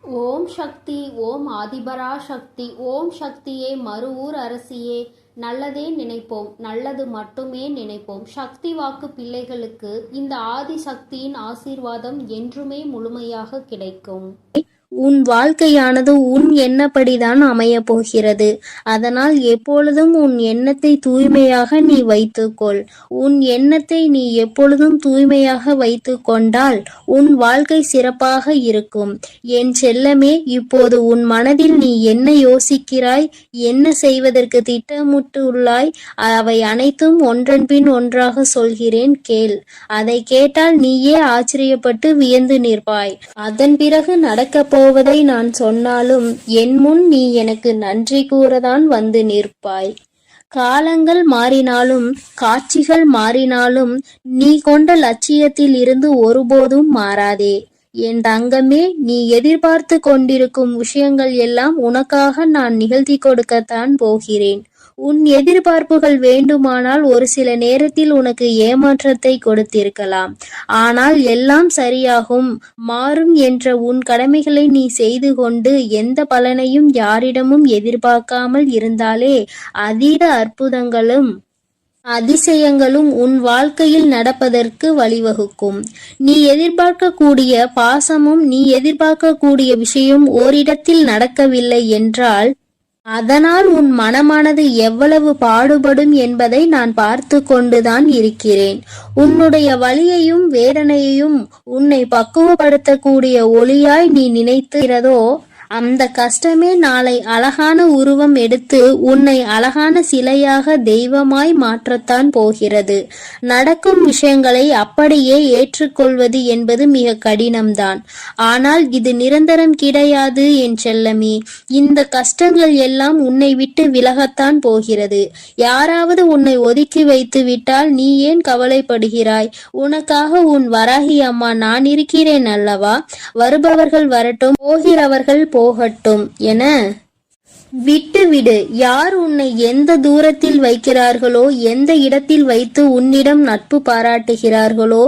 ஓம் சக்தி, ஓம் ஆதிபரா சக்தி, ஓம் சக்தியே, மறுவூர் அரசியே. நல்லதே நினைப்போம், நல்லது மட்டுமே நினைப்போம். சக்தி வாக்கு பிள்ளைகளுக்கு இந்த ஆதி சக்தியின் ஆசீர்வாதம் என்றுமே முழுமையாக கிடைக்கும். உன் வாழ்க்கையானது உன் எண்ணப்படிதான் அமையப் போகிறது. அதனால் எப்பொழுதும் உன் எண்ணத்தை தூய்மையாக நீ வைத்துக்கொள். உன் எண்ணத்தை நீ எப்பொழுதும் தூய்மையாக வைத்து கொண்டால் உன் வாழ்க்கை சிறப்பாக இருக்கும். என் செல்லமே, இப்போது உன் மனதில் நீ என்ன யோசிக்கிறாய், என்ன செய்வதற்கு திட்டமிட்டு உள்ளாய், அவை அனைத்தும் ஒன்றன் பின் ஒன்றாக சொல்கிறேன், கேள். அதை கேட்டால் நீயே ஆச்சரியப்பட்டு வியந்து நிற்பாய். அதன் பிறகு நடக்க போவதை நான் சொன்னாலும் என் முன் நீ எனக்கு நன்றி கூறதான் வந்து நிற்பாய். காலங்கள் மாறினாலும் காட்சிகள் மாறினாலும் நீ கொண்ட லட்சியத்தில் இருந்து ஒருபோதும் மாறாதே. என் தங்கமே, நீ எதிர்பார்த்து கொண்டிருக்கும் விஷயங்கள் எல்லாம் உனக்காக நான் நிகழ்த்தி கொடுக்கத்தான் போகிறேன். உன் எதிர்பார்ப்புகள் வேண்டுமானால் ஒரு சில நேரத்தில் உனக்கு ஏமாற்றத்தை கொடுத்திருக்கலாம். ஆனால் எல்லாம் சரியாகும், மாறும் என்ற உன் கடமைகளை நீ செய்து கொண்டு எந்த பலனையும் யாரிடமும் எதிர்பார்க்காமல் இருந்தாலே அதீத அற்புதங்களும் அதிசயங்களும் உன் வாழ்க்கையில் நடப்பதற்கு வழிவகுக்கும். நீ எதிர்பார்க்கக்கூடிய பாசமும் நீ எதிர்பார்க்கக்கூடிய விஷயம் ஓரிடத்தில் நடக்கவில்லை என்றால் அதனால் உன் மனமானது எவ்வளவு பாடுபடும் என்பதை நான் பார்த்து கொண்டுதான் இருக்கிறேன். உன்னுடைய வலியையும் வேதனையையும் உன்னை பக்குவப்படுத்தக்கூடிய ஒளியாய் நீ நினைக்கிறதோ அந்த கஷ்டமே நாளை அழகான உருவம் எடுத்து உன்னை அழகான சிலையாக தெய்வமாய் மாற்றத்தான் போகிறது. நடக்கும் விஷயங்களை அப்படியே ஏற்றுக்கொள்வது என்பது மிக கடினம்தான். ஆனால் இது நிரந்தரம் கிடையாது என் செல்லமே. இந்த கஷ்டங்கள் எல்லாம் உன்னை விட்டு விலகத்தான் போகிறது. யாராவது உன்னை ஒதுக்கி வைத்து விட்டால் நீ ஏன் கவலைப்படுகிறாய்? உனக்காக உன் வராகி அம்மா நான் இருக்கிறேன் அல்லவா? வருபவர்கள் வரட்டும், போகிறவர்கள் போகட்டும் என விட்டுவிடு. யார் உன்னை எந்த தூரத்தில் வைக்கிறார்களோ, எந்த இடத்தில் வைத்து உன்னிடம் நட்பு பாராட்டுகிறார்களோ,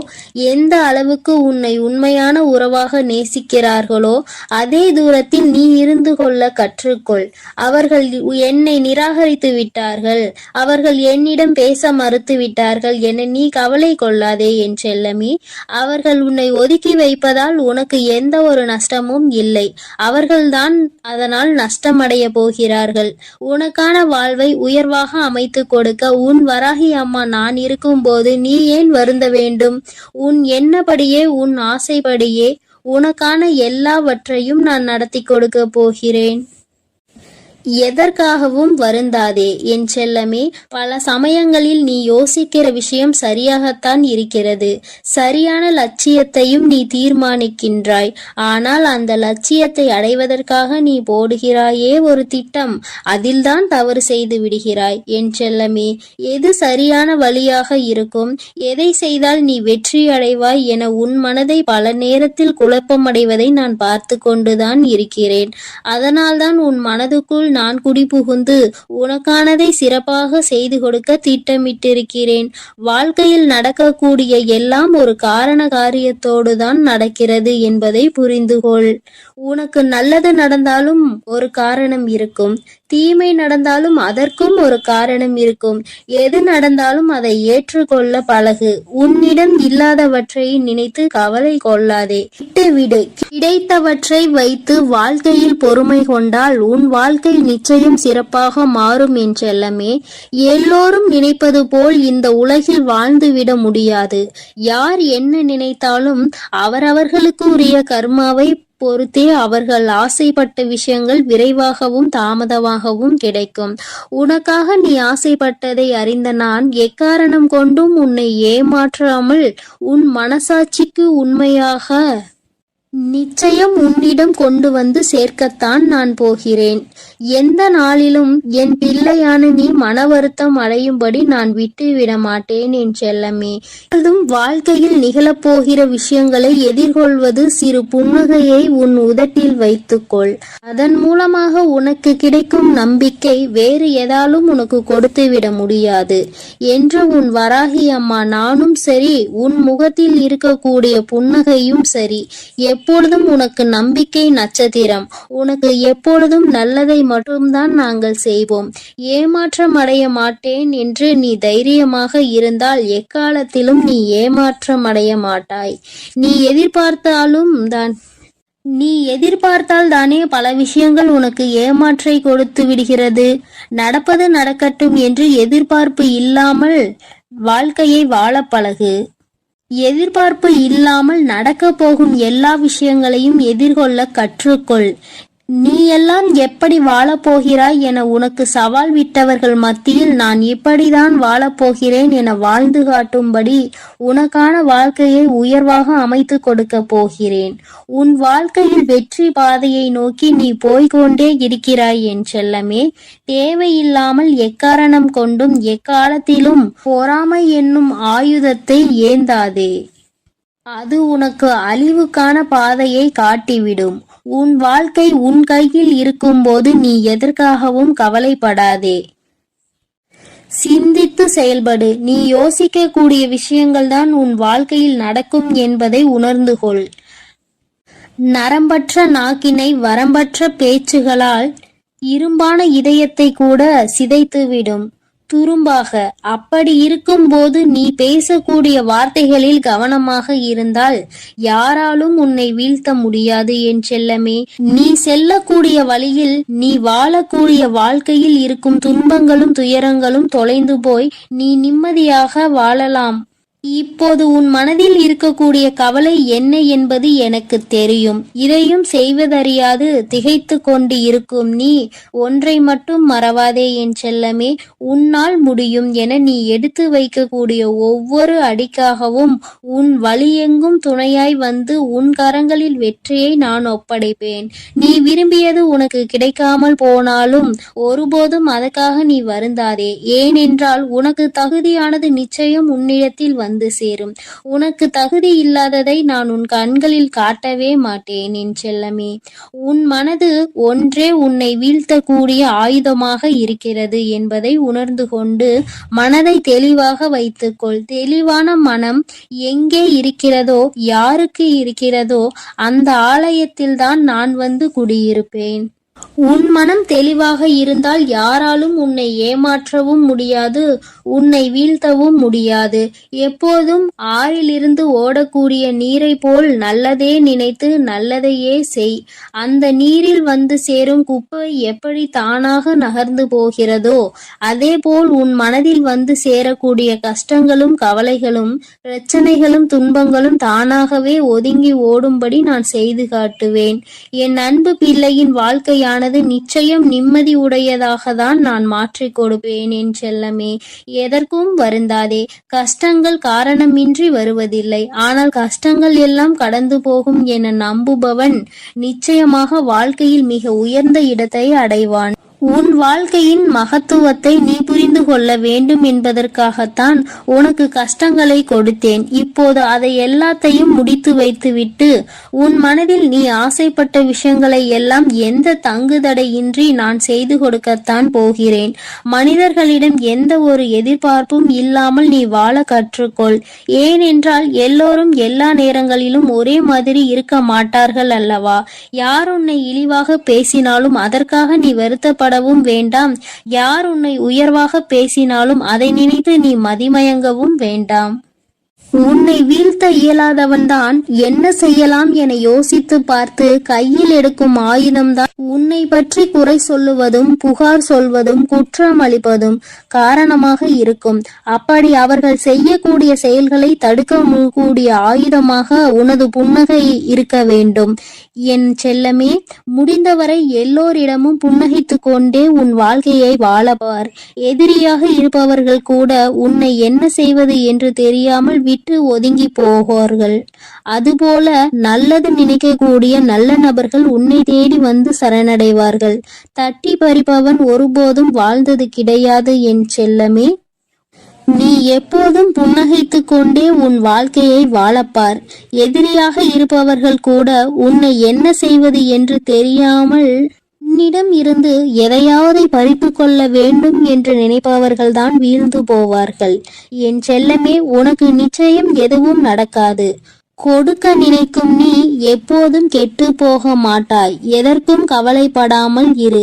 எந்த அளவுக்கு உன்னை உண்மையான உறவாக நேசிக்கிறார்களோ அதே தூரத்தில் நீ இருந்து கொள்ள கற்றுக்கொள். அவர்கள் என்னை நிராகரித்து விட்டார்கள், அவர்கள் என்னிடம் பேச மறுத்து விட்டார்கள் என நீ கவலை கொள்ளாதே என் செல்லமே. அவர்கள் உன்னை ஒதுக்கி வைப்பதால் உனக்கு எந்த ஒரு நஷ்டமும் இல்லை. அவர்கள்தான் அதனால் நஷ்டமடைய போகிறார்கள். உனக்கான வாழ்வை உயர்வாக அமைத்து கொடுக்க உன் வராகி அம்மா நான் இருக்கும் போது நீ ஏன் வருந்த வேண்டும்? உன் எண்ணப்படியே உன் ஆசைப்படியே உனக்கான எல்லாவற்றையும் நான் நடத்தி கொடுக்க போகிறேன். எதற்காகவும் வருந்தாதே என் செல்லமே. பல சமயங்களில் நீ யோசிக்கிற விஷயம் சரியாகத்தான் இருக்கிறது. சரியான லட்சியத்தையும் நீ தீர்மானிக்கின்றாய். ஆனால் அந்த லட்சியத்தை அடைவதற்காக நீ போடுகிறாயே ஒரு திட்டம், அதில்தான் தவறு செய்து விடுகிறாய் என் செல்லமே. எது சரியான வழியாக இருக்கும், எதை செய்தால் நீ வெற்றி அடைவாய் என உன் மனதை பல நேரத்தில் குழப்பமடைவதை நான் பார்த்து கொண்டுதான் இருக்கிறேன். அதனால்தான் உன் மனதுக்குள் நான் குடிபுகுந்து உனக்கானதை சிறப்பாக செய்து கொடுக்க திட்டமிட்டிருக்கிறேன். வாழ்க்கையில் நடக்கக்கூடிய எல்லாம் ஒரு காரண காரியத்தோடு தான் நடக்கிறது என்பதை புரிந்து கொள். உனக்கு நல்லது நடந்தாலும் ஒரு காரணம் இருக்கும், தீமை நடந்தாலும் அதற்கும் ஒரு காரணம் இருக்கும். எது நடந்தாலும் அதை ஏற்றுக்கொள்ள பழகு. உன்னிடம் இல்லாதவற்றை நினைத்து கவலை கொள்ளாதே, விட்டுவிடு. கிடைத்தவற்றை வைத்து வாழ்க்கையில் பொறுமை கொண்டால் உன் வாழ்க்கை நிச்சயம் சிறப்பாக மாறும் என் செல்லமே. எல்லோரும் நினைப்பது போல் இந்த உலகில் வாழ்ந்துவிட முடியாது. யார் என்ன நினைத்தாலும் அவரவர்களுக்கு உரிய கர்மாவை பொறுத்தே அவர்கள் ஆசைப்பட்ட விஷயங்கள் விரைவாகவும் தாமதமாகவும் கிடைக்கும். உனக்காக நீ ஆசைப்பட்டதை அறிந்த நான் எக்காரணம் கொண்டும் உன்னை ஏமாற்றாமல் உன் மனசாட்சிக்கு உண்மையாக நிச்சயம் உன்னிடம் கொண்டு வந்து சேர்க்கத்தான் நான் போகிறேன். எந்த நாளிலும் என் பிள்ளையான நீ மன வருத்தம் அடையும்படி நான் விட்டு விட மாட்டேன் என் செல்லமே. வாழ்க்கையில் நிகழப்போகிற விஷயங்களை எதிர்கொள்வது சிறு புன்னகையை உன் உதட்டில் வைத்துக்கொள். அதன் மூலமாக உனக்கு கிடைக்கும் நம்பிக்கை வேறு எதாலும் உனக்கு கொடுத்து விட முடியாது என்று உன் வராகி அம்மா நானும் சரி, உன் முகத்தில் இருக்கக்கூடிய புன்னகையும் சரி எப்பொழுதும் உனக்கு நம்பிக்கை நட்சத்திரம். உனக்கு எப்பொழுதும் நல்லதை மட்டும்தான் நாங்கள் செய்வோம். ஏமாற்றம் அடைய மாட்டேன் என்று நீ தைரியமாக இருந்தால் எக்காலத்திலும் நீ ஏமாற்றம் அடைய மாட்டாய். நீ எதிர்பார்த்தால் தானே பல விஷயங்கள் உனக்கு ஏமாற்றை கொடுத்து விடுகிறது. நடப்பது நடக்கட்டும் என்று எதிர்பார்ப்பு இல்லாமல் வாழ்க்கையை வாழ பழகு. எதிர்பார்ப்பு இல்லாமல் நடக்கப் போகும் எல்லா விஷயங்களையும் எதிர்கொள்ள கற்றுக்கொள். நீ எல்லாம் எப்படி வாழப்போகிறாய் என உனக்கு சவால் விட்டவர்கள் மத்தியில் நான் இப்படிதான் வாழப்போகிறேன் என வாழ்ந்து காட்டும்படி உனக்கான வாழ்க்கையை உயர்வாக அமைத்து கொடுக்க போகிறேன். உன் வாழ்க்கையில் வெற்றி பாதையை நோக்கி நீ போய்கொண்டே இருக்கிறாய் என் செல்லமே. தேவையில்லாமல் எக்காரணம் கொண்டும் எக்காலத்திலும் பொறாமை என்னும் ஆயுதத்தை ஏந்தாதே. அது உனக்கு அழிவுக்கான பாதையை காட்டிவிடும். உன் வாழ்க்கை உன் கையில் இருக்கும்போது நீ எதற்காகவும் கவலைப்படாதே. சிந்தித்து செயல்படு. நீ யோசிக்க கூடிய விஷயங்கள் தான் உன் வாழ்க்கையில் நடக்கும் என்பதை உணர்ந்து கொள். நரம்பற்ற நாக்கினை வரம்பற்ற பேச்சுகளால் இரும்பான இதயத்தை கூட சிதைத்துவிடும் துரும்பாக. அப்படி இருக்கும்போது நீ பேசக்கூடிய வார்த்தைகளில் கவனமாக இருந்தால் யாராலும் உன்னை வீழ்த்த முடியாது என் செல்லமே. நீ செல்லக்கூடிய வழியில், நீ வாழக்கூடிய வாழ்க்கையில் இருக்கும் துன்பங்களும் துயரங்களும் தொலைந்து போய் நீ நிம்மதியாக வாழலாம். இப்போது உன் மனதில் இருக்கக்கூடிய கவலை என்ன என்பது எனக்கு தெரியும். இதையும் செய்வதறியாது திகைத்து கொண்டு இருக்கும் நீ ஒன்றை மட்டும் மறவாதே என் செல்லமே. உன்னால் முடியும் என நீ எடுத்து வைக்கக்கூடிய ஒவ்வொரு அடிக்காகவும் உன் வழியெங்கும் துணையாய் வந்து உன் கரங்களில் வெற்றியை நான் ஒப்படைப்பேன். நீ விரும்பியது உனக்கு கிடைக்காமல் போனாலும் ஒருபோதும் அதற்காக நீ வருந்தாதே. ஏனென்றால் உனக்கு தகுதியானது நிச்சயம் உன்னிடத்தில் வந்து சேரும். உனக்கு தகுதி இல்லாததை நான் உன் கண்களில் காட்டவே மாட்டேன் என் செல்லமே. உன் மனது ஒன்றே உன்னை வீழ்த்தக்கூடிய ஆயுதமாக இருக்கிறது என்பதை உணர்ந்து கொண்டு மனதை தெளிவாக வைத்துக்கொள். தெளிவான மனம் எங்கே இருக்கிறதோ, யாருக்கு இருக்கிறதோ அந்த ஆலயத்தில்தான் நான் வந்து குடியிருப்பேன். உன் மனம் தெளிவாக இருந்தால் யாராலும் உன்னை ஏமாற்றவும் முடியாது, உன்னை வீழ்த்தவும் முடியாது. எப்போதும் ஆறிலிருந்து ஓடக்கூடிய நீரை போல் நல்லதே நினைத்து நல்லதையே செய். அந்த நீரில் வந்து சேரும் குப்பை எப்படி தானாக நகர்ந்து போகிறதோ அதே போல் உன் மனதில் வந்து சேரக்கூடிய கஷ்டங்களும் கவலைகளும் பிரச்சனைகளும் துன்பங்களும் தானாகவே ஒதுங்கி ஓடும்படி நான் செய்து காட்டுவேன். என் அன்பு பிள்ளையின் வாழ்க்கையானது நிச்சயம் நிம்மதி உடையதாக தான் நான் மாற்றிக் கொடுப்பேன் என் செல்லமே. எதற்கும் வருந்தாதே. கஷ்டங்கள் காரணமின்றி வருவதில்லை. ஆனால் கஷ்டங்கள் எல்லாம் கடந்து போகும் என நம்புபவன் நிச்சயமாக வாழ்க்கையில் மிக உயர்ந்த இடத்தை அடைவான். உன் வாழ்க்கையின் மகத்துவத்தை நீ புரிந்து கொள்ள வேண்டும் என்பதற்காகத்தான் உனக்கு கஷ்டங்களை கொடுத்தேன். இப்போது அதை எல்லாத்தையும் முடித்து வைத்துவிட்டு உன் மனதில் நீ ஆசைப்பட்ட விஷயங்களை எல்லாம் எந்த தங்குதடையின்றி நான் செய்து கொடுக்கத்தான் போகிறேன். மனிதர்களிடம் எந்த ஒரு எதிர்பார்ப்பும் இல்லாமல் நீ வாழ கற்றுக்கொள். ஏனென்றால் எல்லோரும் எல்லா நேரங்களிலும் ஒரே மாதிரி இருக்க மாட்டார்கள் அல்லவா? யார் உன்னை இழிவாக பேசினாலும் அதற்காக நீ வருத்தப்படவும் வேண்டாம். யார் உன்னை உயர்வாக பேசினாலும் அதை நினைத்து நீ மதிமயங்கவும் வேண்டாம். உன்னை வீழ்த்த இயலாதவன்தான் என்ன செய்யலாம் என யோசித்து பார்த்து கையில் எடுக்கும் ஆயுதம்தான் உன்னை பற்றி குறை சொல்லுவதும் புகார் சொல்வதும் குற்றம் அளிப்பதும் காரணமாக இருக்கும். அப்படி அவர்கள் செய்யக்கூடிய செயல்களை தடுக்க கூடிய ஆயுதமாக உனது புன்னகை இருக்க வேண்டும் என் செல்லமே. முடிந்தவரை எல்லோரிடமும் புன்னகைத்து கொண்டே உன் வாழ்க்கையை வாழப்பார். எதிரியாக இருப்பவர்கள் கூட உன்னை என்ன செய்வது என்று தெரியாமல் விட்டு ஒதுங்கி போவார்கள். அதுபோல நல்லது நினைக்கக்கூடிய நல்ல நபர்கள் உன்னை தேடி வந்து சரணடைவார்கள். தட்டி பறிப்பவன் ஒருபோதும் வாழ்ந்தது கிடையாது என் செல்லமே. நீ எப்போதும் புன்னகைத்து கொண்டே உன் வாழ்க்கையை வாழப்பார். எதிரியாக இருப்பவர்கள் கூட உன்னை என்ன செய்வது என்று தெரியாமல் உன்னிடம் இருந்து எதையாவது பறித்து கொள்ள வேண்டும் என்று நினைப்பவர்கள்தான் வீழ்ந்து போவார்கள். என் செல்லமே, உனக்கு நிச்சயம் எதுவும் நடக்காது. கொடுக்க நினைக்கும் நீ எப்போதும் கெட்டு போக மாட்டாய். எதற்கும் கவலைப்படாமல் இரு.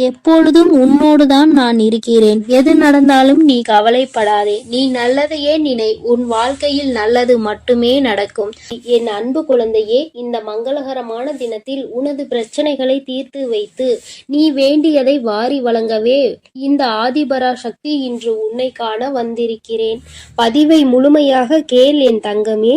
எப்பொழுதும் உன்னோடுதான் நான் இருக்கிறேன். எது நடந்தாலும் நீ கவலைப்படாதே. நீ நல்லதையே நினை. உன் வாழ்க்கையில் நல்லது மட்டுமே நடக்கும். என் அன்பு குழந்தையே, இந்த மங்களகரமான தினத்தில் உனது பிரச்சனைகளை தீர்த்து வைத்து நீ வேண்டியதை வாரி வழங்கவே இந்த ஆதிபராசக்தி இன்று உன்னை காண வந்திருக்கிறேன். பதிவை முழுமையாக கேள் என் தங்கமே.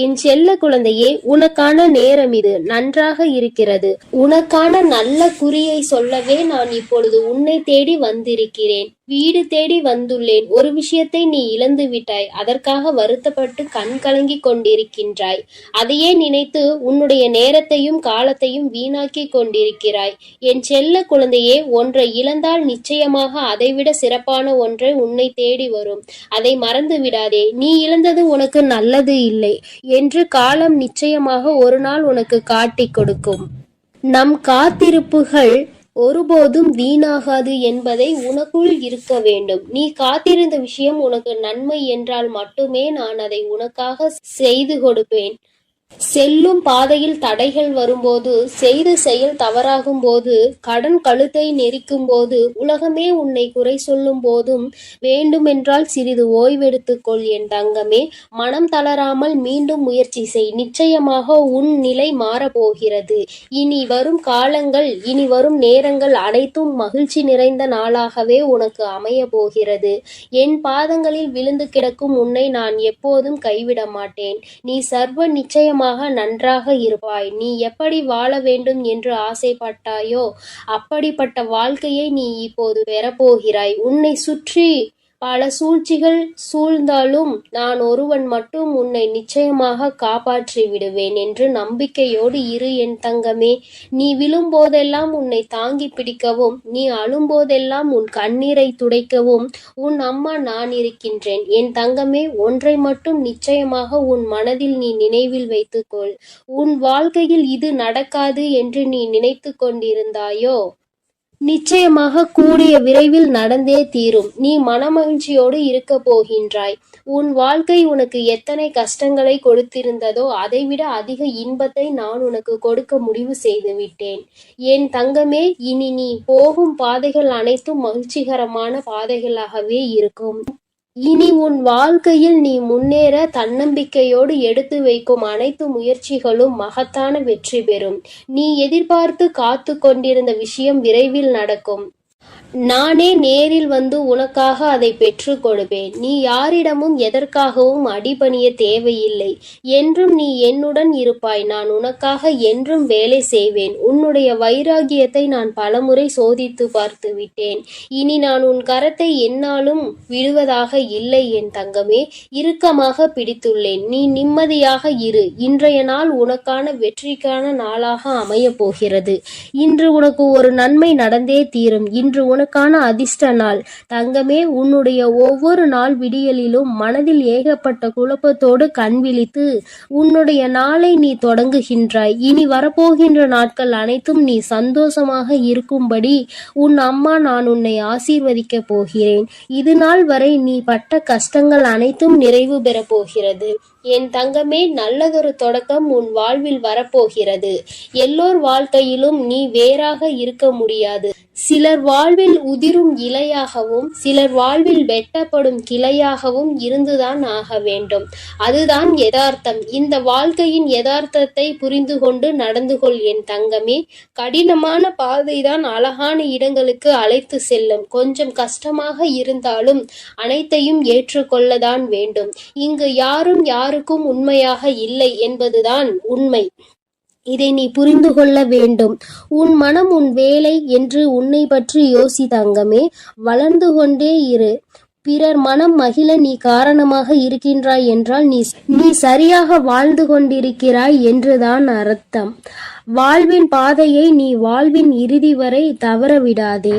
என் செல்ல குழந்தையே, உனக்கான நேரம் இது நன்றாக இருக்கிறது. உனக்கான நல்ல குறியை சொல்லவே நான் இப்பொழுது உன்னை தேடி வந்திருக்கிறேன். வீடு தேடி வந்துள்ளேன். ஒரு விஷயத்தை நீ இழந்து விட்டாய். அதற்காக வருத்தப்பட்டு கண் கலங்கி கொண்டிருக்கின்றாய். அதையே நினைத்து உன்னுடைய நேரத்தையும் காலத்தையும் வீணாக்கி கொண்டிருக்கிறாய். என் செல்ல குழந்தையே, ஒன்றை இழந்தால் நிச்சயமாக அதைவிட சிறப்பான ஒன்றை உன்னை தேடி வரும். அதை மறந்து விடாதே. நீ இழந்தது உனக்கு நல்லது இல்லை என்று காலம் நிச்சயமாக ஒரு நாள் உனக்கு காட்டிக் கொடுக்கும். நம் காத்திருப்புகள் ஒருபோதும் வீணாகாது என்பதை உனக்குள் இருக்க வேண்டும். நீ காத்திருந்த விஷயம் உனக்கு நன்மை என்றால் மட்டுமே நான் அதை உனக்காக செய்து கொடுப்பேன். செல்லும் பாதையில் தடைகள் வரும்போது, செய்த செயல் தவறாகும் போது, கடன் கழுத்தை நெரிக்கும் போது, உலகமே உன்னை குறை சொல்லும் போதும் வேண்டுமென்றால் சிறிது ஓய்வெடுத்துக்கொள் என் தங்கமே. மனம் தளராமல் மீண்டும் முயற்சி செய். நிச்சயமாக உன் நிலை மாறப்போகிறது. இனி வரும் காலங்கள், இனி வரும் நேரங்கள் அனைத்தும் மகிழ்ச்சி நிறைந்த நாளாகவே உனக்கு அமைய போகிறது. என் பாதங்களில் விழுந்து கிடக்கும் உன்னை நான் எப்போதும் கைவிட மாட்டேன். நீ சர்வ நிச்சயமாக நன்றாக இருப்பாய். நீ எப்படி வாழ வேண்டும் என்று ஆசைப்பட்டாயோ அப்படிப்பட்ட வாழ்க்கையை நீ இப்போது பெறப்போகிறாய். உன்னை சுற்றி பல சூழ்ச்சிகள் சூழ்ந்தாலும் நான் ஒருவன் மட்டும் உன்னை நிச்சயமாக காப்பாற்றி விடுவேன் என்று நம்பிக்கையோடு இரு என் தங்கமே. நீ விழும்போதெல்லாம் உன்னை தாங்கி பிடிக்கவும், நீ அழும்போதெல்லாம் உன் கண்ணீரை துடைக்கவும் உன் அம்மா நான் இருக்கின்றேன். என் தங்கமே, ஒன்றை மட்டும் நிச்சயமாக உன் மனதில் நீ நினைவில் வைத்துக்கொள். உன் வாழ்க்கையில் இது நடக்காது என்று நீ நினைத்து கொண்டிருந்தாயோ நிச்சயமாக கூடிய விரைவில் நடந்தே தீரும். நீ மனமகிழ்ச்சியோடு இருக்க போகின்றாய். உன் வாழ்க்கை உனக்கு எத்தனை கஷ்டங்களை கொடுத்திருந்ததோ அதைவிட அதிக இன்பத்தை நான் உனக்கு கொடுக்க முடிவு செய்து விட்டேன். என் தங்கமே, இனி நீ போகும் பாதைகள் அனைத்தும் மகிழ்ச்சிகரமான பாதைகளாகவே இருக்கும். இனி உன் வாழ்க்கையில் நீ முன்னேற தன்னம்பிக்கையோடு எடுத்து வைக்கும் அனைத்து முயற்சிகளும் மகத்தான வெற்றி பெறும். நீ எதிர்பார்த்து காத்து கொண்டிருந்த விஷயம் விரைவில் நடக்கும். நானே நேரில் வந்து உனக்காக அதை பெற்று கொடுப்பேன். நீ யாரிடமும் எதற்காகவும் அடிபணிய தேவையில்லை. என்றும் நீ என்னுடன் இருப்பாய். நான் உனக்காக என்றும் வேலை செய்வேன். உன்னுடைய வைராகியத்தை நான் பலமுறை சோதித்து பார்த்து விட்டேன். இனி நான் உன் கரத்தை என்னாலும் விடுவதாக இல்லை என் தங்கமே. இறுக்கமாக பிடித்துள்ளேன். நீ நிம்மதியாக இரு. இன்றைய நாள் உனக்கான வெற்றிக்கான நாளாக அமைய போகிறது. இன்று உனக்கு ஒரு நன்மை நடந்தே தீரும். இன்று உனக்கான அதிர்ஷ்ட நாள் தங்கமே. உன்னுடைய ஒவ்வொரு நாள் விடியலிலும் மனதில் ஏகப்பட்ட குழப்பத்தோடு கண் விழித்து உன்னுடைய நாளை நீ தொடங்குகின்றாய். இனி வரப்போகின்ற நாட்கள் அனைத்தும் நீ சந்தோஷமாக இருக்கும்படி உன் அம்மா நான் உன்னை ஆசீர்வதிக்க போகிறேன். இது நாள் வரை நீ பட்ட கஷ்டங்கள் அனைத்தும் நிறைவு பெற போகிறது. என் தங்கமே, நல்லதொரு தொடக்கம் உன் வாழ்வில் வரப்போகிறது. எல்லோர் வாழ்க்கையிலும் நீ வேறாக இருக்க முடியாது. சிலர் வாழ்வில் உதிரும் இலையாகவும் சிலர் வாழ்வில் வெட்டப்படும் கிளையாகவும் இருந்துதான் ஆக வேண்டும். அதுதான் யதார்த்தம். இந்த வாழ்க்கையின் யதார்த்தத்தை புரிந்து கொண்டு நடந்து கொள் என் தங்கமே. கடினமான பாதைதான் அழகான இடங்களுக்கு அழைத்து செல்லும். கொஞ்சம் கஷ்டமாக இருந்தாலும் அனைத்தையும் ஏற்றுக்கொள்ளதான் வேண்டும். இங்கு யாரும் யாருக்கும் உண்மையாக இல்லை என்பதுதான் உண்மை. இதை நீ புரிந்து கொள்ள வேண்டும். உன் மனம் உன் வேலை என்று உன்னை பற்றி யோசி தங்கமே. வளர்ந்து கொண்டே இரு. பிறர் மனம் மகிழ நீ காரணமாக இருக்கின்றாய் என்றால் நீ சரியாக வாழ்ந்து கொண்டிருக்கிறாய் என்றுதான் அர்த்தம். வாழ்வின் பாதையை நீ வாழ்வின் இறுதி வரை தவறவிடாதே.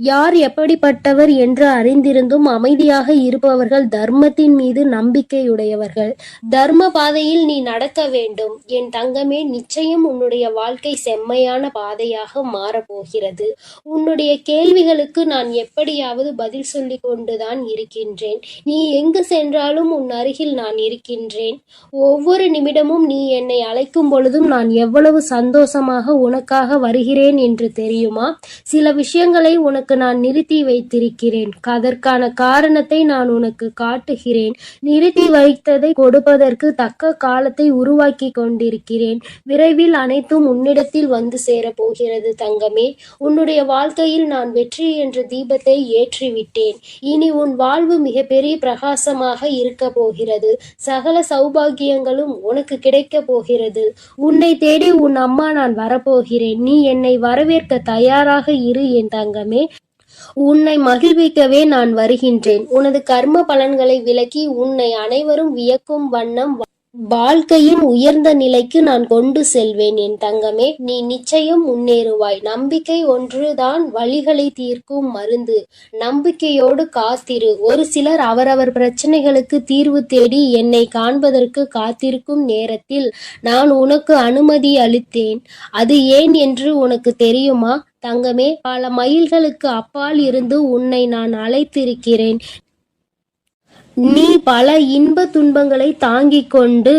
யார் எப்படிப்பட்டவர் என்று அறிந்திருந்தும் அமைதியாக இருப்பவர்கள் தர்மத்தின் மீது நம்பிக்கையுடையவர்கள். தர்ம பாதையில் நீ நடக்க வேண்டும் என் தங்கமே. நிச்சயம் உன்னுடைய வாழ்க்கை செம்மையான பாதையாக மாறப்போகிறது. உன்னுடைய கேள்விகளுக்கு நான் எப்படியாவது பதில் சொல்லிக் கொண்டுதான் இருக்கின்றேன். நீ எங்கு சென்றாலும் உன் அருகில் நான் இருக்கின்றேன். ஒவ்வொரு நிமிடமும் நீ என்னை அழைக்கும் பொழுதும் நான் எவ்வளவு சந்தோஷமாக உனக்காக வருகிறேன் என்று தெரியுமா? சில விஷயங்களை உனக்கு நான் நிறுத்தி வைத்திருக்கிறேன். அதற்கான காரணத்தை நான் உனக்கு காட்டுகிறேன். நிறுத்தி வைத்ததை கொடுப்பதற்கு தக்க காலத்தை உருவாக்கி கொண்டிருக்கிறேன். விரைவில் அனைத்தும் உன்னிடத்தில் வந்து சேரப்போகிறது தங்கமே. உன்னுடைய வாழ்க்கையில் நான் வெற்றி என்ற தீபத்தை ஏற்றிவிட்டேன். இனி உன் வாழ்வு மிகப்பெரிய பிரகாசமாக இருக்க போகிறது. சகல சௌபாகியங்களும் உனக்கு கிடைக்க போகிறது. உன்னை தேடி உன் அம்மா நான் வரப்போகிறேன். நீ என்னை வரவேற்க தயாராக இரு என் தங்கமே. உன்னை மகிழ்விக்கவே நான் வருகின்றேன். உனது கர்ம பலன்களை விலக்கி உன்னை அனைவரும் வியக்கும் வண்ணம் வாழ்க்கையின் உயர்ந்த நிலைக்கு நான் கொண்டு செல்வேன் என் தங்கமே. நீ நிச்சயம் முன்னேறுவாய். நம்பிக்கை ஒன்றுதான் வலிகளை தீர்க்கும் மருந்து. நம்பிக்கையோடு காத்திரு. ஒரு சிலர் அவரவர் பிரச்சனைகளுக்கு தீர்வு தேடி என்னை காண்பதற்கு காத்திருக்கும் நேரத்தில் நான் உனக்கு அனுமதி அளித்தேன். அது ஏன் என்று உனக்கு தெரியுமா தங்கமே? பல மைல்களுக்கு அப்பால் இருந்து உன்னை நான் அழைத்திருக்கிறேன். நீ பல இன்ப துன்பங்களை தாங்கிக் கொண்டு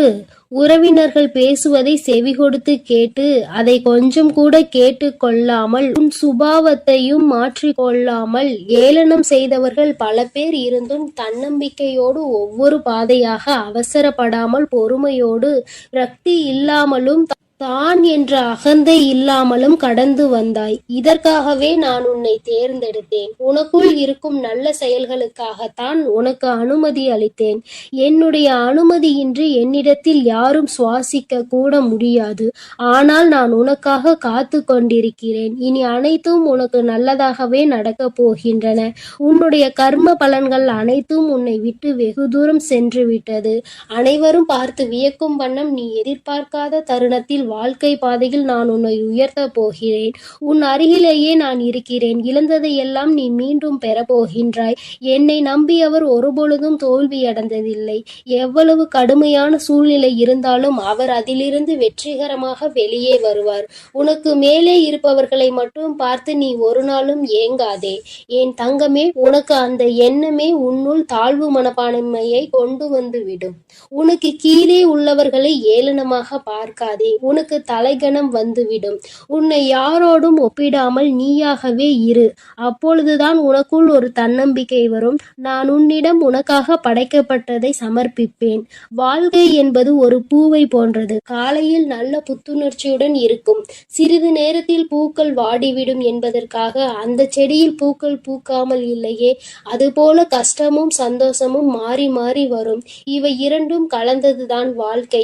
உறவினர்கள் பேசுவதை செவி கொடுத்து கேட்டு அதை கொஞ்சம் கூட கேட்டு கொள்ளாமல் உன் சுபாவத்தையும் மாற்றிக் கொள்ளாமல் ஏளனம் செய்தவர்கள் பல பேர் இருந்தும் தன்னம்பிக்கையோடு ஒவ்வொரு பாதையாக அவசரப்படாமல் பொறுமையோடு விரக்தி இல்லாமலும் தான் என்ற அகந்தை இல்லாமலும் கடந்து வந்தாய். இதற்காகவே நான் உன்னை தேர்ந்தெடுத்தேன். உனக்குள் இருக்கும் நல்ல செயல்களுக்காகத்தான் உனக்கு அனுமதி அளித்தேன். என்னுடைய அனுமதியின்றி என்னிடத்தில் யாரும் சுவாசிக்க கூட முடியாது. ஆனால் நான் உனக்காக காத்து கொண்டிருக்கிறேன். இனி அனைத்தும் உனக்கு நல்லதாகவே நடக்கப் போகின்றன. உன்னுடைய கர்ம பலன்கள் அனைத்தும் உன்னை விட்டு வெகு தூரம் சென்று விட்டது. அனைவரும் பார்த்து வியக்கும் வண்ணம் நீ எதிர்பார்க்காத தருணத்தில் வாழ்க்கை பாதையில் நான் உன்னை உயர்த்த போகிறேன். உன் அருகிலேயே நான் இருக்கிறேன். இழந்ததை எல்லாம் நீ மீண்டும் பெறப்போகின்றாய். என்னை நம்பியவர் ஒருபொழுதும் தோல்வியடைந்ததில்லை. எவ்வளவு கடுமையான சூழ்நிலை இருந்தாலும் அவர் அதிலிருந்து வெற்றிகரமாக வெளியே வருவார். உனக்கு மேலே இருப்பவர்களை மட்டும் பார்த்து நீ ஒரு நாளும் ஏங்காதே என் தங்கமே. உனக்கு அந்த எண்ணமே உன்னுள் தாழ்வு மனப்பான்மையை கொண்டு வந்து விடும். உனக்கு கீழே உள்ளவர்களை ஏளனமாக பார்க்காதே. உனக்கு தலைகணம் வந்துவிடும். உன்னை யாரோடும் ஒப்பிடாமல் நீயாகவே இரு. அப்பொழுதுதான் உனக்குள் ஒரு தன்னம்பிக்கை வரும். நான் உன்னிடம் உனக்காக படைக்கப்பட்டதை சமர்ப்பிப்பேன். வாழ்க்கை என்பது ஒரு பூவை போன்றது. காலையில் நல்ல புத்துணர்ச்சியுடன் இருக்கும். சிறிது நேரத்தில் பூக்கள் வாடிவிடும் என்பதற்காக அந்த செடியில் பூக்கள் பூக்காமல் இல்லையே. அதுபோல கஷ்டமும் சந்தோஷமும் மாறி மாறி வரும். இவை இரண்டும் கலந்ததுதான் வாழ்க்கை.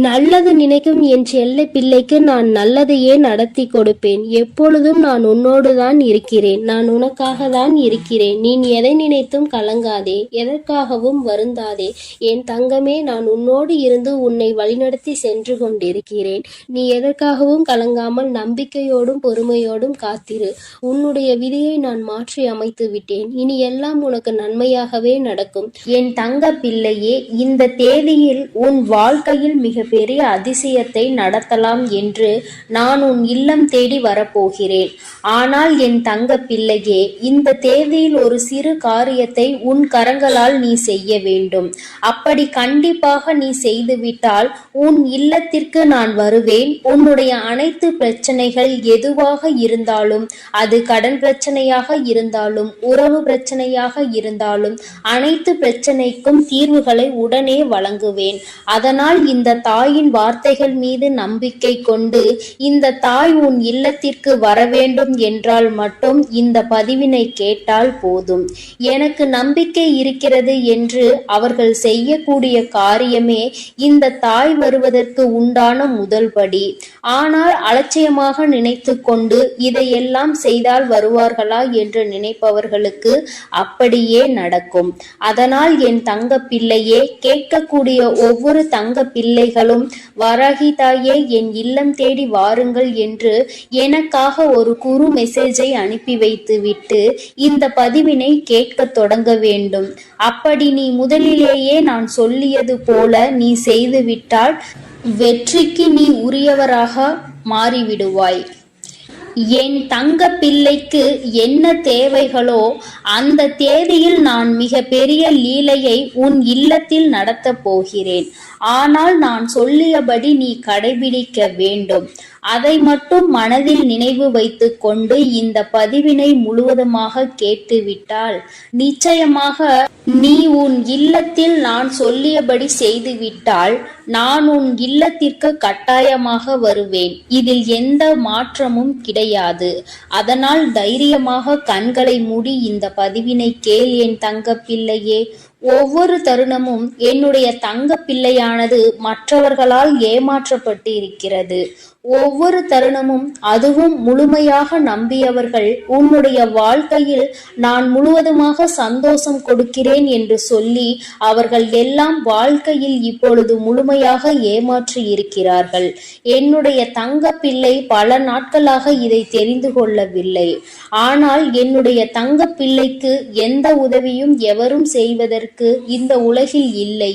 நல்லது நினைக்கும் என் செல்ல பிள்ளைக்கு நான் நல்லதையே நடத்தி கொடுப்பேன். எப்பொழுதும் நான் உன்னோடு தான் இருக்கிறேன். நான் உனக்காக தான் இருக்கிறேன். நீ எதை நினைத்தும் கலங்காதே. எதற்காகவும் வருந்தாதே என் தங்கமே. நான் உன்னோடு இருந்து உன்னை வழிநடத்தி சென்று கொண்டிருக்கிறேன். நீ எதற்காகவும் கலங்காமல் நம்பிக்கையோடும் பொறுமையோடும் காத்திரு. உன்னுடைய விதியை நான் மாற்றி அமைத்து விட்டேன். இனி எல்லாம் உனக்கு நன்மையாகவே நடக்கும் என் தங்க பிள்ளையே. இந்த தேதியில் உன் வாழ்க்கையில் மிக பெரிய அதிசயத்தை நடத்தலாம் என்று நான் உன் இல்லம் தேடி வரப்போகிறேன். ஆனால் என் தங்க பிள்ளையே, இந்த தேதியில் ஒரு சிறு காரியத்தை உன் கரங்களால் நீ செய்ய வேண்டும். அப்படி கண்டிப்பாக நீ செய்துவிட்டால் உன் இல்லத்திற்கு நான் வருவேன். உன்னுடைய அனைத்து பிரச்சனைகள் எதுவாக இருந்தாலும், அது கடன் பிரச்சனையாக இருந்தாலும், உறவு பிரச்சனையாக இருந்தாலும், அனைத்து பிரச்சனைக்கும் தீர்வுகளை உடனே வழங்குவேன். அதனால் இந்த தாயின் வார்த்தைகள் மீது நம்பிக்கை கொண்டு இந்த தாய் உன் இல்லத்திற்கு வர வேண்டும் என்றால் மட்டும் இந்த பதிவினை கேட்டால் போதும். எனக்கு நம்பிக்கை இருக்கிறது என்று அவர்கள் செய்யக்கூடிய காரியமே இந்த தாய் வருவதற்கு உண்டான முதல் படி. ஆனால் அலட்சியமாக நினைத்து கொண்டு இதையெல்லாம் செய்தால் வருவார்களா என்று நினைப்பவர்களுக்கு அப்படியே நடக்கும். அதனால் என் தங்க பிள்ளையே, கேட்கக்கூடிய ஒவ்வொரு தங்க பிள்ளைகள் பிள்ளைகளும் வராகி தாயே என் இல்லம் தேடி வாருங்கள் என்று எனக்காக ஒரு குறு மெசேஜை அனுப்பி வைத்துவிட்டு இந்த பதிவினை கேட்க தொடங்க வேண்டும். அப்படி நீ முதலிலேயே நான் சொல்லியது போல நீ செய்துவிட்டால் வெற்றிக்கு நீ உரியவராக மாறிவிடுவாய். என் தங்க பிள்ளைக்கு என்ன தேவைகளோ அந்த தேதியில் நான் மிக பெரிய லீலையை உன் இல்லத்தில் நடத்தப் போகிறேன். ஆனால் நான் சொல்லியபடி நீ கடைபிடிக்க வேண்டும். அதை மட்டும் மனதில் நினைவு வைத்து கொண்டு இந்த பதிவினை முழுவதுமாக கேட்டுவிட்டால் நிச்சயமாக நீ உன் இல்லத்தில் நான் சொல்லியபடி செய்துவிட்டால் நான் உன் இல்லத்திற்கு கட்டாயமாக வருவேன். இதில் எந்த மாற்றமும் கிடையாது. அதனால் தைரியமாக கண்களை மூடி இந்த பதிவினை கேள் என் தங்க பிள்ளையே. ஒவ்வொரு தருணமும் என்னுடைய தங்க பிள்ளையானது மற்றவர்களால் ஏமாற்றப்பட்டு இருக்கிறது. ஒவ்வொரு தருணமும் அதுவும் முழுமையாக நம்பியவர்கள் உன்னுடைய வாழ்க்கையில் நான் முழுவதுமாக சந்தோஷம் கொடுக்கிறேன் என்று சொல்லி அவர்கள் எல்லாம் வாழ்க்கையில் இப்பொழுது முழுமையாக ஏமாற்றி இருக்கிறார்கள். என்னுடைய தங்க பிள்ளை பல நாட்களாக இதை தெரிந்து கொள்ளவில்லை. ஆனால் என்னுடைய தங்க பிள்ளைக்கு எந்த உதவியும் எவரும் செய்வதற்கு இந்த உலகில் இல்லை.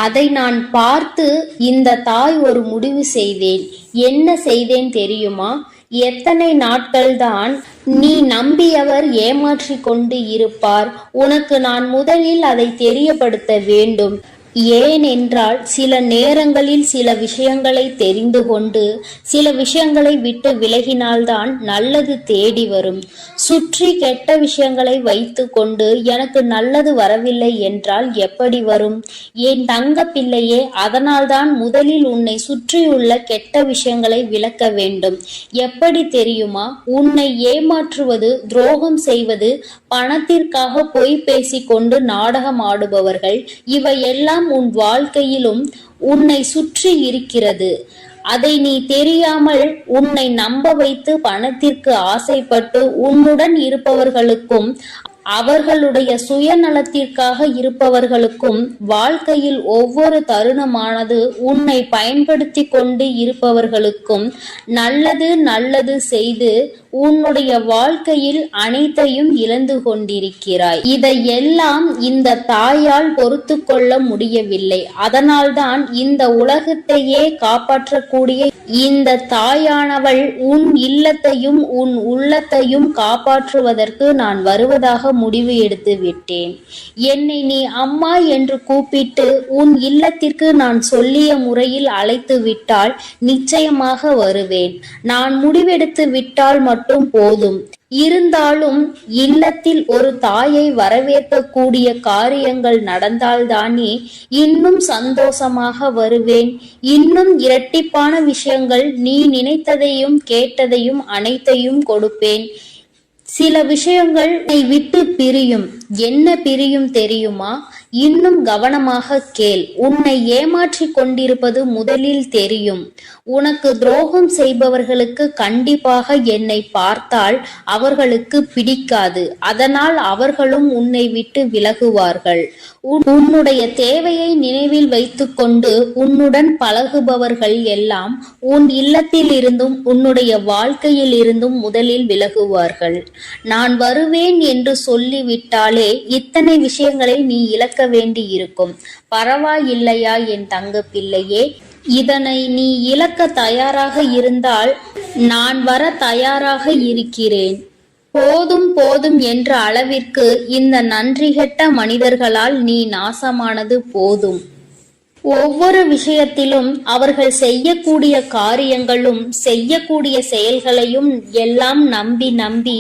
அதை நான் பார்த்து இந்த தாய் ஒரு முடிவு செய்தேன். என்ன செய்தேன் தெரியுமா? எத்தனை நாட்கள்தான் நீ நம்பியவர் ஏமாற்றி கொண்டு இருப்பார்? உனக்கு நான் முதலில் அதை தெரியப்படுத்த வேண்டும். ஏனென்றால் சில நேரங்களில் சில விஷயங்களை தெரிந்து கொண்டு சில விஷயங்களை விட்டு விலகினால்தான் நல்லது தேடி வரும். சுற்றி கெட்ட விஷயங்களை வைத்து கொண்டு எனக்கு நல்லது வரவில்லை என்றால் எப்படி வரும்? என் தங்க பிள்ளையே, அதனால்தான் முதலில் உன்னை சுற்றியுள்ள கெட்ட விஷயங்களை விலக்க வேண்டும். எப்படி தெரியுமா? உன்னை ஏமாற்றுவது, துரோகம் செய்வது, பணத்திற்காக பொய் பேசிக்கொண்டு நாடகம் ஆடுபவர்கள், இவையெல்லாம் உன் வாழ்க்கையிலும் உன்னை சுற்றி இருக்கிறது. அதை நீ தெரியாமல் உன்னை நம்ப வைத்து பணத்திற்கு ஆசைப்பட்டு உன்னுடன் இருப்பவர்களுக்கும் அவர்களுடைய சுயநலத்திற்காக இருப்பவர்களுக்கும் வாழ்க்கையில் ஒவ்வொரு தருணமானது உன்னை பயன்படுத்தி கொண்டு இருப்பவர்களுக்கும் நல்லது நல்லது செய்து உன்னுடைய வாழ்க்கையில் அனைத்தையும் இழந்து கொண்டிருக்கிறாய். இதையெல்லாம் இந்த தாயால் பொறுத்து கொள்ள முடியவில்லை. அதனால்தான் இந்த உலகத்தையே காப்பாற்றக்கூடிய இந்த தாயானவள் உன் இல்லத்தையும் உன் உள்ளத்தையும் காப்பாற்றுவதற்கு நான் வருவதாக முடிவு எடுத்து விட்டேன். என்னை நீ அம்மா என்று கூப்பிட்டு உன் இல்லத்திற்கு நான் சொல்லிய முறையில் அழைத்து விட்டால் நிச்சயமாக வருவேன். நான் முடிவெடுத்து விட்டால் மட்டும் போதும். இருந்தாலும் இல்லத்தில் ஒரு தாயை வரவேற்கக்கூடிய காரியங்கள் நடந்தால்தானே இன்னும் சந்தோஷமாக வருவேன். இன்னும் இரட்டிப்பான விஷயங்கள், நீ நினைத்ததையும் கேட்டதையும் அனைத்தையும் கொடுப்பேன். சில விஷயங்கள் நீ விட்டு பிரியும். என்ன பிரியும் தெரியுமா? இன்னும் கவனமாக கேள். உன்னை ஏமாற்றி கொண்டிருப்பது முதலில் தெரியும். உனக்கு துரோகம் செய்பவர்களுக்கு கண்டிப்பாக என்னை பார்த்தால் அவர்களுக்கு பிடிக்காது. அதனால் அவர்களும் உன்னை விட்டு விலகுவார்கள். உன்னுடைய தேவையை நினைவில் வைத்துக்கொண்டு உன்னுடன் பழகுபவர்கள் எல்லாம் உன் இல்லத்தில் இருந்தும் உன்னுடைய வாழ்க்கையில் இருந்தும் முதலில் விலகுவார்கள். நான் வருவேன் என்று சொல்லிவிட்டாலே இத்தனை விஷயங்களை நீ இழக்க வேண்டி இருக்கும். பரவாயில்லையா என் தங்க பிள்ளையே? இதனை நீ இழக்க தயாராக இருந்தால் நான் வர தயாராக இருக்கிறேன். போதும் போதும் என்ற அளவிற்கு இந்த நன்றிகெட்ட மனிதர்களால் நீ நாசமானது போதும். ஒவ்வொரு விஷயத்திலும் அவர்கள் செய்யக்கூடிய காரியங்களும் செய்யக்கூடிய செயல்களையும் எல்லாம் நம்பி நம்பி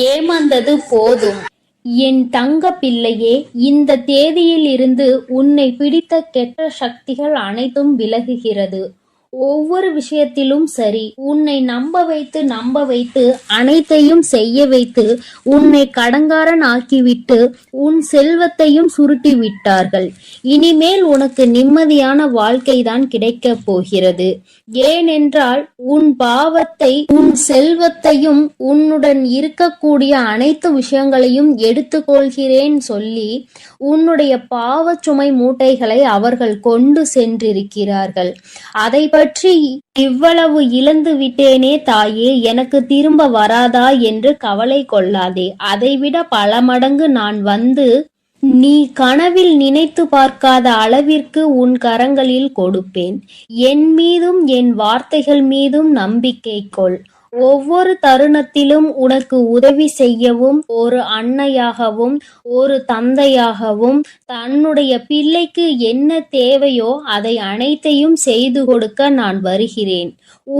ஏமாந்தது போதும். என் தங்க பிள்ளையே, இந்த தேதியில் இருந்து உன்னை பிடித்த கெட்ட சக்திகள் அனைத்தும் விலகுகிறது. ஒவ்வொரு விஷயத்திலும் சரி, உன்னை நம்ப வைத்து அனைத்தையும் செய்ய வைத்து உன்னை கடங்காரன் ஆக்கிவிட்டு உன் செல்வத்தையும் சுருட்டி விட்டார்கள். இனிமேல் உனக்கு நிம்மதியான வாழ்க்கைதான் கிடைக்கப் போகிறது. ஏனென்றால் உன் பாவத்தை, உன் செல்வத்தையும், உன்னுடன் இருக்கக்கூடிய அனைத்து விஷயங்களையும் எடுத்துக்கொள்கிறேன் சொல்லி உன்னுடைய பாவச் சுமை மூட்டைகளை அவர்கள் கொண்டு சென்றிருக்கிறார்கள். அதை பற்றி இவ்வளவு இழந்து விட்டேனே தாயே, எனக்கு திரும்ப வராதா என்று கவலை கொள்ளாதே. அதைவிட பல மடங்கு நான் வந்து நீ கனவில் நினைத்து பார்க்காத அளவிற்கு உன் கரங்களில் கொடுப்பேன். என் மீதும் என் வார்த்தைகள் மீதும் நம்பிக்கை கொள். ஒவ்வொரு தருணத்திலும் உனக்கு உதவி செய்யவும், ஒரு அன்னையாகவும் ஒரு தந்தையாகவும் தன்னுடைய பிள்ளைக்கு என்ன தேவையோ அதை அனைத்தையும் செய்து கொடுக்க நான் வருகிறேன்.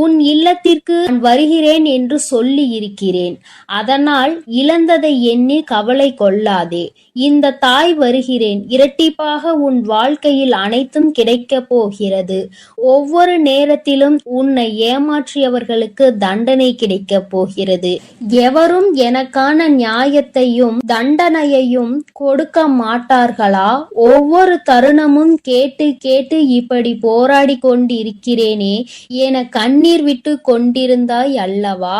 உன் இல்லத்திற்கு நான் வருகிறேன் என்று சொல்லி இருக்கிறேன். அதனால் இழந்ததை எண்ணி கவலை கொள்ளாதே. இந்த தாய் வருகிறேன். இரட்டிப்பாக உன் வாழ்க்கையில் அனைத்தும் கிடைக்கப் போகிறது. ஒவ்வொரு நேரத்திலும் உன்னை ஏமாற்றியவர்களுக்கு தண்டனை கிடைக்கப் போகிறது. எவரும் எனக்கான நியாயத்தையும் தண்டனையையும் கொடுக்க மாட்டார்களா? ஒவ்வொரு தருணமும் கேட்டு கேட்டு இப்படி போராடி கொண்டிருக்கிறேனே என கண்ணீர் விட்டு கொண்டிருந்தாய் அல்லவா?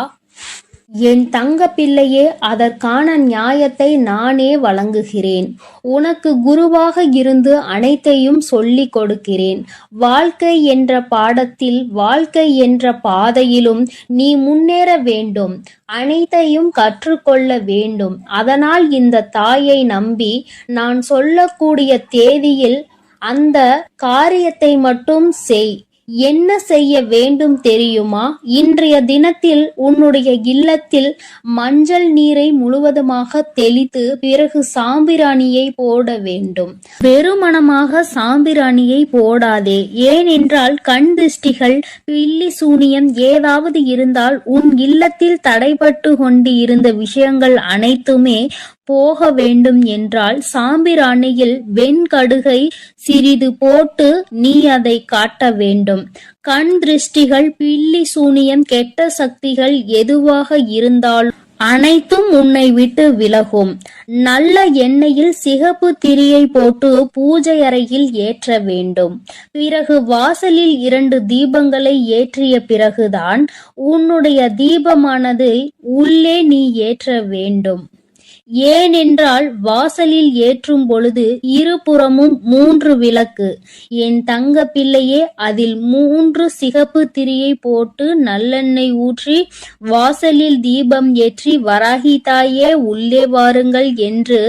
என் தங்க பிள்ளையே, அதற்கான நியாயத்தை நானே வழங்குகிறேன். உனக்கு குருவாக இருந்து அனைத்தையும் சொல்லிக் கொடுக்கிறேன். வாழ்க்கை என்ற பாடத்தில், வாழ்க்கை என்ற பாதையிலும் நீ முன்னேற வேண்டும். அனைத்தையும் கற்றுக்கொள்ள வேண்டும். அதனால் இந்த தாயை நம்பி நான் சொல்லக்கூடிய தேதியில் அந்த காரியத்தை மட்டும் செய். என்ன செய்ய வேண்டும் தெரியுமா? இன்றைய தினத்தில் உன்னுடைய இல்லத்தில் மஞ்சள் நீரை முழுவதுமாக தெளித்து பிறகு சாம்பிராணியை போட வேண்டும். வெறுமனமாக சாம்பிராணியை போடாதே. ஏனென்றால் கண் திருஷ்டிகள், பில்லி சூனியம் ஏதாவது இருந்தால் உன் இல்லத்தில் தடைபட்டு கொண்டு இருந்த விஷயங்கள் அனைத்துமே போக வேண்டும் என்றால் சாம்பிராணியில் வெண்கடுகை சிறிது போட்டு நீ அதை காட்ட வேண்டும். கண் திருஷ்டிகள், பில்லி சூனியம், கெட்ட சக்திகள் எதுவாக இருந்தாலும் அனைத்தும் உன்னை விட்டு விலகும். நல்ல எண்ணெயில் சிகப்பு திரியை போட்டு பூஜை அறையில் ஏற்ற வேண்டும். பிறகு வாசலில் 2 தீபங்களை ஏற்றிய பிறகுதான் உன்னுடைய தீபமானது உள்ளே நீ ஏற்ற வேண்டும். ஏனென்றால் வாசலில் ஏற்றும் பொழுது இருபுறமும் 3 விளக்கு. என் தங்க பிள்ளையே, அதில் 3 சிகப்பு திரியை போட்டு நல்லெண்ணெய் ஊற்றி வாசலில் தீபம் ஏற்றி வராகி தாயே உள்ளே வாருங்கள் என்று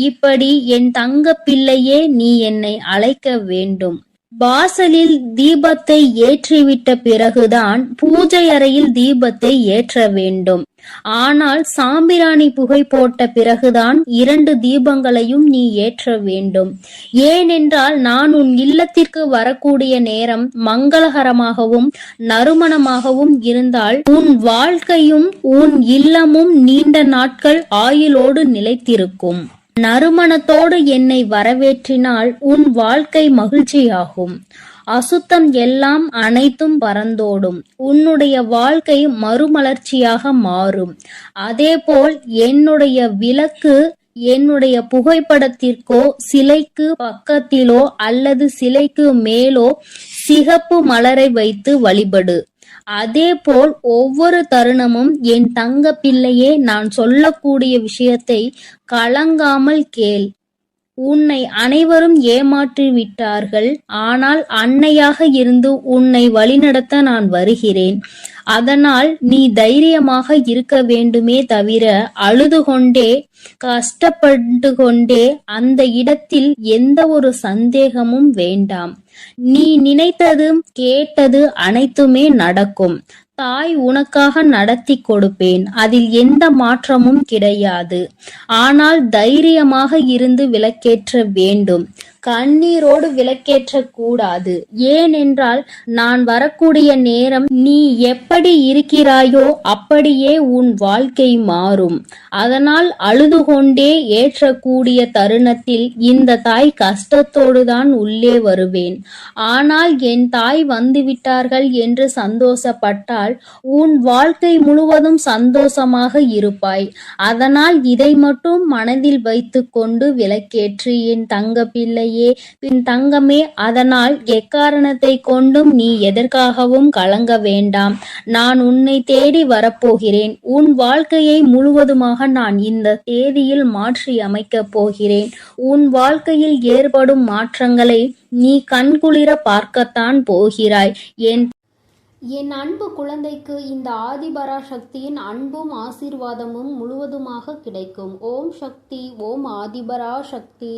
இப்படி என் தங்க பிள்ளையே நீ என்னை அழைக்க வேண்டும். வாசலில் தீபத்தை ஏற்றிவிட்ட பிறகுதான் பூஜை அறையில் தீபத்தை ஏற்ற வேண்டும். ஆனால் சாம்பிராணி புகை போட்ட பிறகுதான் 2 தீபங்களையும் நீ ஏற்ற வேண்டும். ஏனென்றால் நான் உன் இல்லத்திற்கு வரக்கூடிய நேரம் மங்களகரமாகவும் நறுமணமாகவும் இருந்தால் உன் வாழ்க்கையும் உன் இல்லமும் நீண்ட நாட்கள் ஆயுளோடு நிலைத்திருக்கும். நறுமணத்தோடு என்னை வரவேற்றினால் உன் வாழ்க்கை மகிழ்ச்சியாகும். அசுத்தம் எல்லாம் அனைத்தும் பறந்தோடும். உன்னுடைய வாழ்க்கை மறுமலர்ச்சியாக மாறும். அதேபோல் என்னுடைய விளக்கு என்னுடைய புகைப்படத்திற்கோ சிலைக்கு பக்கத்திலோ அல்லது சிலைக்கு மேலோ சிகப்பு மலரை வைத்து வழிபடு. அதேபோல் ஒவ்வொரு தருணமும் என் தங்க பிள்ளையே, நான் சொல்லக்கூடிய விஷயத்தை கலங்காமல் கேள். உன்னை அனைவரும் ஏமாற்றி விட்டார்கள். ஆனால் அன்னையாக இருந்து உன்னை வழிநடத்த நான் வருகிறேன். அதனால் நீ தைரியமாக இருக்க வேண்டுமே தவிர அழுது கொண்டே கஷ்டப்பட்டு கொண்டே அந்த இடத்தில் எந்த ஒரு சந்தேகமும் வேண்டாம். நீ நினைத்தது கேட்டது அனைத்துமே நடக்கும். தாய் உனக்காக நடத்தி கொடுப்பேன். அதில் எந்த மாற்றமும் கிடையாது. ஆனால் தைரியமாக இருந்து விளக்கேற்ற வேண்டும். கண்ணீரோடு விளக்கேற்றக் கூடாது. ஏனென்றால் நான் வரக்கூடிய நேரம் நீ எப்படி இருக்கிறாயோ அப்படியே உன் வாழ்க்கை மாறும். அதனால் அழுது கொண்டே ஏற்றக்கூடிய தருணத்தில் இந்த தாய் கஷ்டத்தோடுதான் உள்ளே வருவேன். ஆனால் என் தாய் வந்துவிட்டார்கள் என்று சந்தோஷப்பட்டால் உன் வாழ்க்கை முழுவதும் சந்தோஷமாக இருப்பாய். அதனால் இதை மட்டும் மனதில் வைத்துக்கொண்டு விளக்கேற்று என் தங்க பிள்ளையே, பின் தங்கமே. அதனால் எக்காரணத்தை கொண்டும் நீ எதற்காகவும் கலங்க வேண்டாம். நான் உன்னை தேடி வரப்போகிறேன். உன் வாழ்க்கையை முழுவதுமாக நான் இந்த தேதியில் மாற்றி அமைக்கப் போகிறேன். உன் வாழ்க்கையில் ஏற்படும் மாற்றங்களை நீ கண்குளிர பார்க்கத்தான் போகிறாய். என் அன்பு குழந்தைக்கு இந்த ஆதிபராசக்தியின் அன்பும் ஆசீர்வாதமும் முழுவதுமாக கிடைக்கும். ஓம் சக்தி, ஓம் ஆதிபராசக்தி.